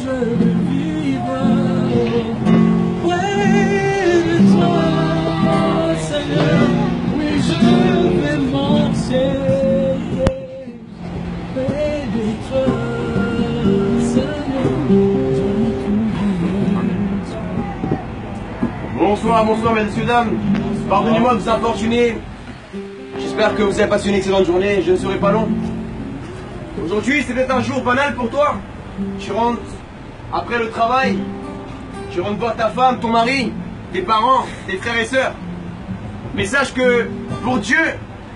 je veux vivre près de toi, Seigneur. Oui, je vais marcher près de toi, Seigneur. Bonsoir, bonsoir, messieurs, dames. Pardonnez-moi de vous importuner. J'espère que vous avez passé une excellente journée. Je ne serai pas long. Aujourd'hui, c'est peut-être un jour banal pour toi. Tu rentres après le travail. Tu rentres voir ta femme, ton mari, tes parents, tes frères et sœurs. Mais sache que pour Dieu,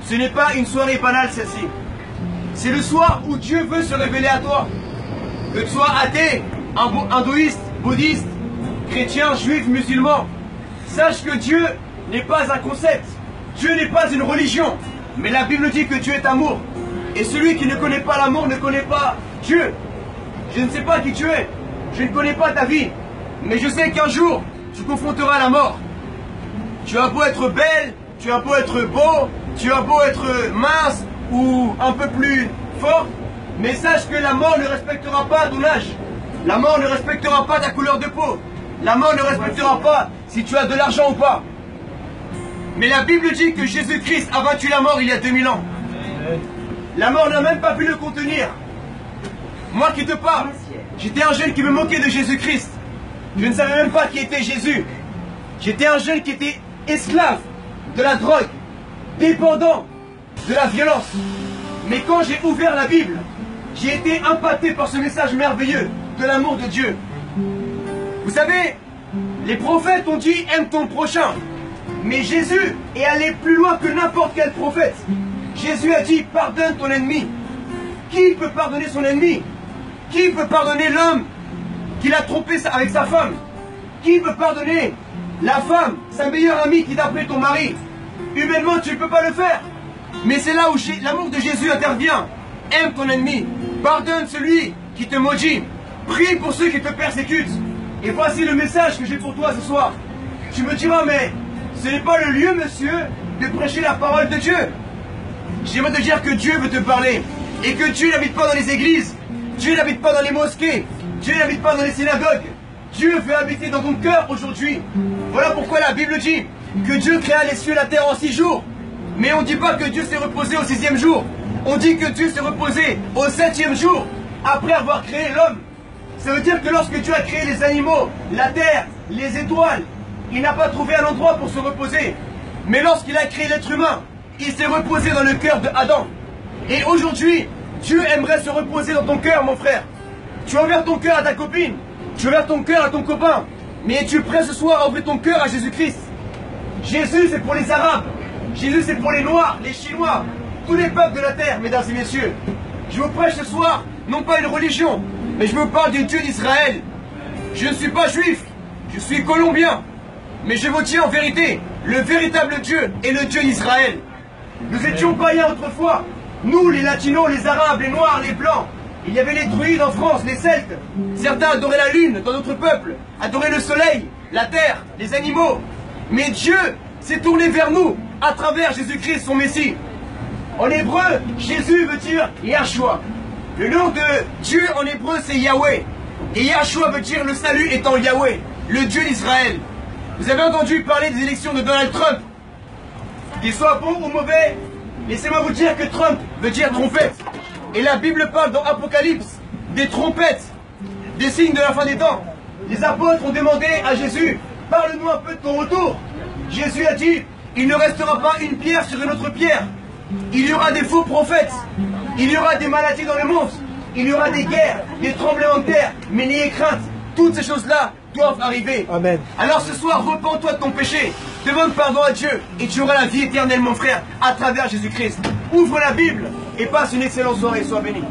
ce n'est pas une soirée banale celle-ci. C'est le soir où Dieu veut se révéler à toi. Que tu sois athée, hindouiste, bouddhiste, chrétien, juif, musulman. Sache que Dieu n'est pas un concept. Dieu n'est pas une religion. Mais la Bible dit que Dieu est amour. Et celui qui ne connaît pas l'amour ne connaît pas Dieu. Je ne sais pas qui tu es. Je ne connais pas ta vie. Mais je sais qu'un jour, tu confronteras la mort. Tu as beau être belle, tu as beau être beau, tu as beau être mince ou un peu plus fort. Mais sache que la mort ne respectera pas ton âge. La mort ne respectera pas ta couleur de peau. La mort ne respectera pas si tu as de l'argent ou pas. Mais la Bible dit que Jésus-Christ a vaincu la mort il y a 2000 ans. La mort n'a même pas pu le contenir. Moi qui te parle, j'étais un jeune qui me moquait de Jésus-Christ. Je ne savais même pas qui était Jésus. J'étais un jeune qui était esclave de la drogue, dépendant de la violence. Mais quand j'ai ouvert la Bible, j'ai été impacté par ce message merveilleux de l'amour de Dieu. Vous savez, les prophètes ont dit « aime ton prochain ». Mais Jésus est allé plus loin que n'importe quel prophète. Jésus a dit « pardonne ton ennemi ». Qui peut pardonner son ennemi? Qui peut pardonner l'homme qui l'a trompé avec sa femme? Qui peut pardonner la femme, sa meilleure amie qui t'a appelé ton mari? Humainement, tu ne peux pas le faire. Mais c'est là où l'amour de Jésus intervient. Aime ton ennemi. Pardonne celui qui te maudit. Prie pour ceux qui te persécutent. Et voici le message que j'ai pour toi ce soir. Tu me diras, mais ce n'est pas le lieu, monsieur, de prêcher la parole de Dieu. J'aimerais te dire que Dieu veut te parler. Et que Dieu n'habite pas dans les églises. Dieu n'habite pas dans les mosquées. Dieu n'habite pas dans les synagogues. Dieu veut habiter dans ton cœur aujourd'hui. Voilà pourquoi la Bible dit que Dieu créa les cieux et la terre en 6 jours. Mais on ne dit pas que Dieu s'est reposé au 6e jour. On dit que Dieu s'est reposé au 7e jour, après avoir créé l'homme. Ça veut dire que lorsque Dieu a créé les animaux, la terre, les étoiles, il n'a pas trouvé un endroit pour se reposer. Mais lorsqu'il a créé l'être humain, il s'est reposé dans le cœur d'Adam. Et aujourd'hui, Dieu aimerait se reposer dans ton cœur, mon frère. Tu as ouvert ton cœur à ta copine, tu as ouvert ton cœur à ton copain, mais es-tu prêt ce soir à ouvrir ton cœur à Jésus-Christ? Jésus, c'est pour les Arabes. Jésus, c'est pour les Noirs, les Chinois, tous les peuples de la terre, mesdames et messieurs. Je vous prêche ce soir, non pas une religion, mais je vous parle du Dieu d'Israël. Je ne suis pas juif, je suis colombien. Mais je vous dis en vérité, le véritable Dieu est le Dieu d'Israël. Nous étions païens autrefois. Nous, les latinos, les arabes, les noirs, les blancs. Il y avait les druides en France, les celtes. Certains adoraient la lune dans notre peuple, adoraient le soleil, la terre, les animaux. Mais Dieu s'est tourné vers nous à travers Jésus-Christ, son Messie. En hébreu, Jésus veut dire Yahshua. Le nom de Dieu en hébreu, c'est Yahweh. Et Yahshua veut dire le salut étant Yahweh, le Dieu d'Israël. Vous avez entendu parler des élections de Donald Trump. Qu'il soit bon ou mauvais, laissez-moi vous dire que Trump veut dire trompette. Et la Bible parle dans Apocalypse des trompettes, des signes de la fin des temps. Les apôtres ont demandé à Jésus, parle-nous un peu de ton retour. Jésus a dit, il ne restera pas une pierre sur une autre pierre. Il y aura des faux prophètes. Il y aura des maladies dans le monde. Il y aura des guerres, des tremblements de terre. Mais n'ayez crainte, toutes ces choses-là doivent arriver. Amen. Alors ce soir, repens-toi de ton péché. Demande pardon à Dieu et tu auras la vie éternelle, mon frère, à travers Jésus-Christ. Ouvre la Bible et passe une excellente soirée. Sois béni.